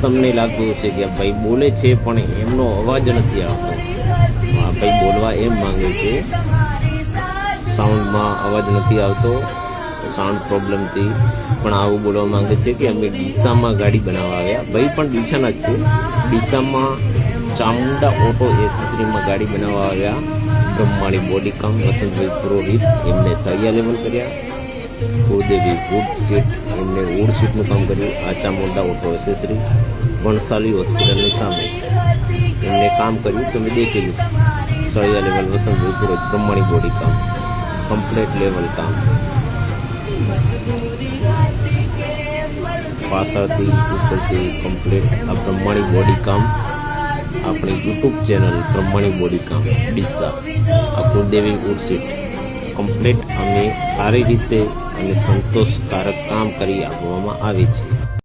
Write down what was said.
તમને લાગતું હશે કે ભાઈ બોલે છે પણ એમનો અવાજ નથી આવતો. આ ભાઈ બોલવા એમ માંગે છે, સાઉન્ડમાં અવાજ નથી આવતો, સાઉન્ડ પ્રોબ્લેમથી પણ આવું બોલવા માંગે છે કે અમે ડીસામાં ગાડી બનાવવા આવ્યા. ભાઈ પણ ડીસાના જ છે. ડીસામાં ચામુંડા ઓટો એસેસરીમાં ગાડી બનાવવા આવ્યા. બ્રહ્માણી બોડી કામ વસંતભાઈ પુરોહિત એમને સળિયા લેવલ કર્યા. ભૂદેવી વુડ સીટ એમને વુડ સીટનું કામ કર્યું. આ ચામુંડા ઓટો એસેસરી વણસાલી હોસ્પિટલની સામે એમને કામ કર્યું. તમે દેખેલું સળિયા લેવલ વસંતભાઈ પુરોહિત બ્રહ્માણી બોડી કામ કમ્પ્લેટ લેવલ કામ. પાછળથી ઉપરથી કમ્પ્લીટ આ બ્રહ્માણી બોડી કામ આપણી યુટ્યુબ ચેનલ બ્રહ્માણી બોડી કામ ડીસા. આ કુળદેવી વુડ સીટ કમ્પ્લીટ અમે સારી રીતે અને સંતોષકારક કામ કરી આપવામાં આવે છે.